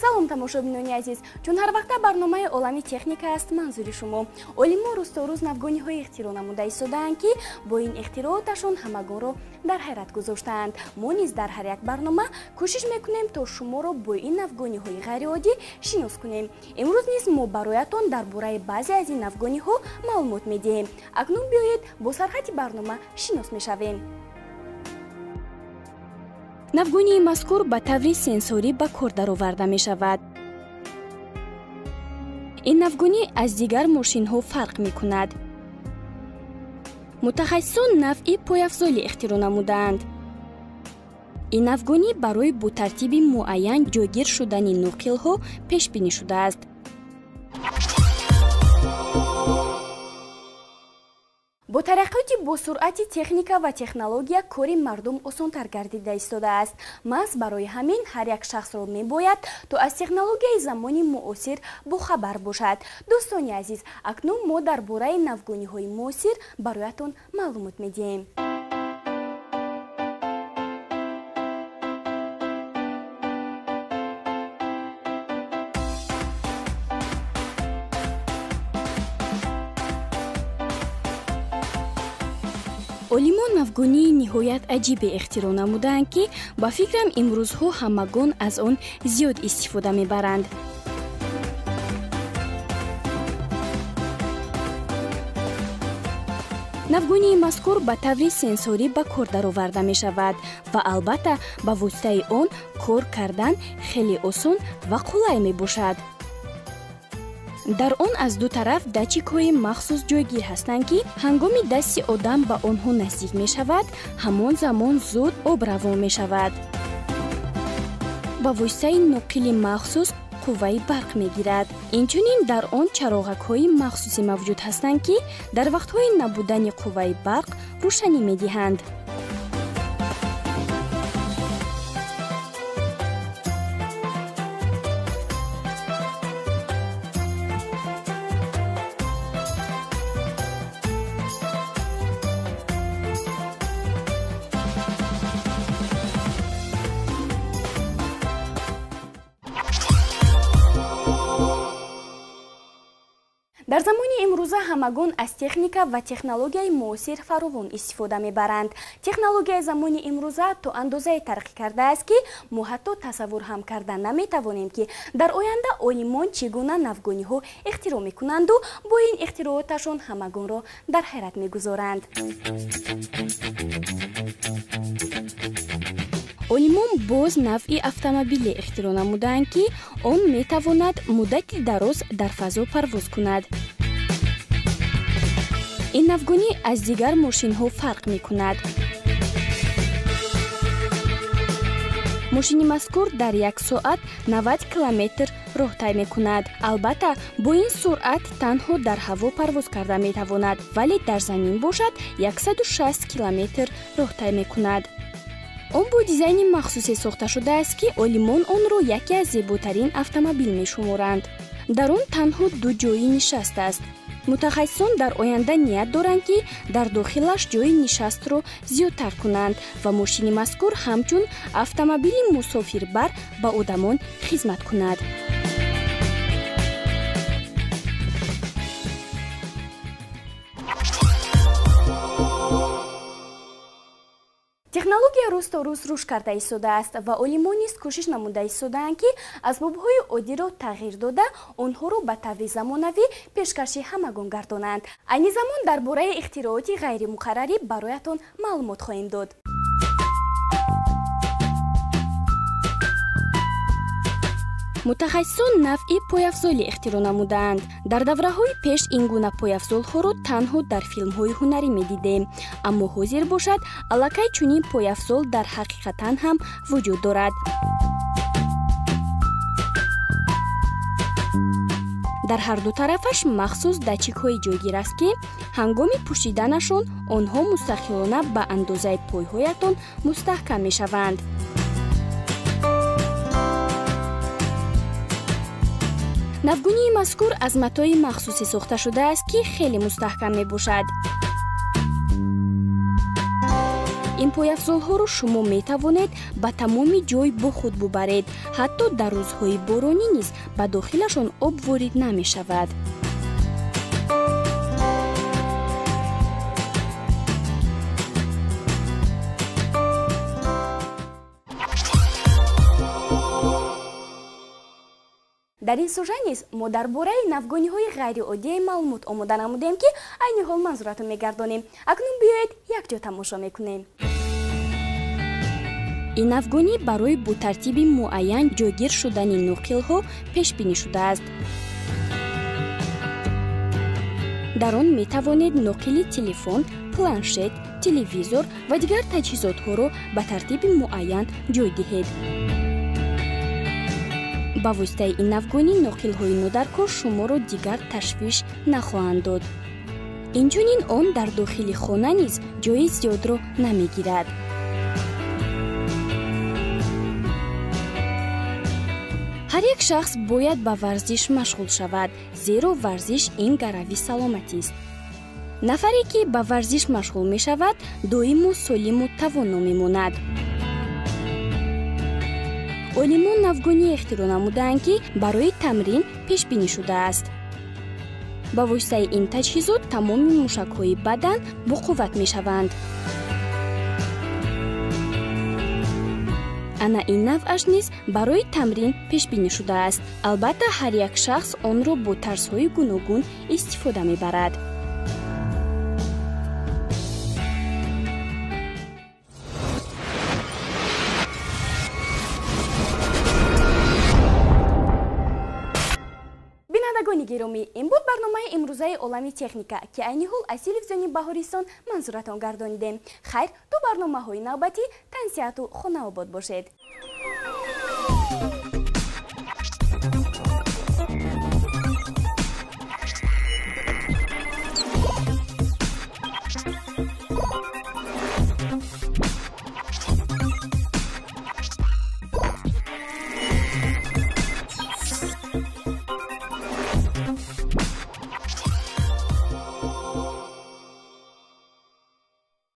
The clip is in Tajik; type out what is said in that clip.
салом тамошобинони азиз, чун ҳар вақта барномаи олами техника аст манзури шумо. Олимо рӯзторӯз навгониҳои ихтироъ намуда истодаанд ки бо ин ихтироъоташон ҳамагонро дар ҳайрат гузоштаанд. Мо низ дар ҳар як барнома кӯшиш мекунем то шуморо бо ин навгониҳои ғайриоддӣ шинос кунем. имрӯз низ мо бароятон дар бораи баъзе аз ин навгониҳо маълумот медиҳем. акнун биёед бо сархати барнома шинос мешавем. навгонии мазкур ба таври сенсорӣ ба кор дароварда мешавад. ин навгонӣ аз дигар мошинҳо фарқ мекунад. мутахассисон навъи пойафзолӣ ихтироъ намудаанд. ин навгонӣ барои бо тартиби муайян ҷойгир шудани нуқилҳо пешбинӣ шудааст. бо тараққиёти босуръати техника ва технология кори мардум осонтар гардида истодааст. маҳз барои ҳамин ҳар як шахсро мебояд то аз технологияи замони муосир бохабар бошад. дӯстони азиз, акнун мо дар бораи навгониҳои муосир бароятон маълумот медиҳем. олимон навгонии ниҳоят аҷибе ихтироъ намудаанд ки ба фикрам имрӯзҳо ҳамагон аз он зиёд истифода мебаранд. навгонии мазкур ба таври сенсорӣ ба кор дароварда мешавад ва албатта ба воситаи он кор кардан хеле осон ва қулай мебошад. дар он аз ду тараф датчикҳои махсус ҷойгир ҳастанд ки ҳангоми дасти одам ба онҳо наздик мешавад, ҳамон замон зуд обравон мешавад. ба воситаи нуқили махсус қувваи барқ мегирад. инчунин дар он чароғакҳои махсусе мавҷуд ҳастанд ки дар вақтҳои набудани қувваи барқ рӯшанӣ медиҳанд. дар замони имрӯза ҳамагон аз техника ва технологияи муосир фаровон истифода мебаранд. технологияи замони имрӯза то андозае тараққӣ кардааст ки мо ҳатто тасаввур ҳам карда наметавонем ки дар оянда олимон чӣ гуна навгониҳо ихтироъ мекунанду бо ин ихтироъоташон ҳамагонро дар ҳайрат мегузоранд. олимон боз навъи автомобиле ихтироъ намудаанд ки он метавонад муддати дароз дар фазо парвоз кунад. ин навгонӣ аз дигар мошинҳо фарқ мекунад. мошини мазкур дар як соат 90 километр роҳ тай мекунад. албатта бо ин суръат танҳо дар ҳаво парвоз карда метавонад, вале дар замин бошад 160 километр роҳ тай мекунад. он бо дизайни махсусе сохта шудааст ки олимон онро яке аз зеботарин автомобил мешуморанд. дар он танҳо ду ҷои нишаст аст. мутахассисон дар оянда ният доранд ки дар дохилаш ҷои нишастро зиёдтар кунанд ва мошини мазкур ҳамчун автомобили мусофирбар ба одамон хизмат кунад. технология рӯз то рӯз рушд карда истодааст ва олимон низ кӯшиш намуда истодаанд ки асбобҳои оддиро тағйир дода онҳоро ба таври замонавӣ пешкаши ҳамагон гардонанд. айни замон дар бораи ихтироъоти ғайримуқаррарӣ бароятон маълумот хоҳем дод. мутахассисон навъи пойафзолӣ ихтироъ намудаанд. дар давраҳои пеш ин гуна пойафзолҳоро танҳо дар филмҳои ҳунарӣ медидем, аммо ҳозир бошад аллакай чунин пойафзол дар ҳақиқатан ҳам вуҷуд дорад. дар ҳар ду тарафаш махсус датчикҳои ҷойгир аст ки ҳангоми пӯшиданашон онҳо мустақилона ба андозаи пойҳоятон мустаҳкам мешаванд. навгунии мазкур аз матои махсусе сохта шудааст ки хеле мустаҳкам мебошад. ин пойафзолҳоро шумо метавонед ба тамоми ҷой бо худ бубаред. ҳатто дар рӯзҳои боронӣ низ ба дохилашон об ворид намешавад. дар ин сӯжа низ мо дар бораи навгониҳои ғайриоддияи маълумот омода намудем ки айни ҳол манзуратон мегардонем. акнун биёед якҷо тамошо мекунем. ин навгонӣ барои бо тартиби муайян ҷойгир шудани нуқилҳо пешбинӣ шудааст. дар он метавонед нуқили телефон, планшет, телевизор ва дигар таҷҳизотҳоро ба тартиби муайян ҷой диҳед. ба воситаи ин навгонӣ нуқилҳои нодаркор шуморо дигар ташвиш нахоҳанд дод. инчунин он дар дохили хона низ ҷои зиёдро намегирад. ҳар як шахс бояд ба варзиш машғул шавад, зеро варзиш ин гарави саломатист. нафаре ки ба варзиш машғул мешавад, доимо солиму тавоно мемонад. олимон навгонӣ ихтироъ намудаанд ки барои тамрин пешбинӣ шудааст. ба воситаи ин таҷҳизот тамоми мушакҳои бадан боқувват мешаванд. ана ин навъаш низ барои тамрин пешбинӣ шудааст. албатта ҳар як шахс онро бо тарзҳои гуногун истифода мебарад. бинандагони гиромӣ, ин буд барномаи имрӯзаи олами техника ки айни ҳол аз телевизиони Баҳористон манзуратон гардонидем. хайр, то барномаҳои навбатӣ тансиҳату хонаобод бошед.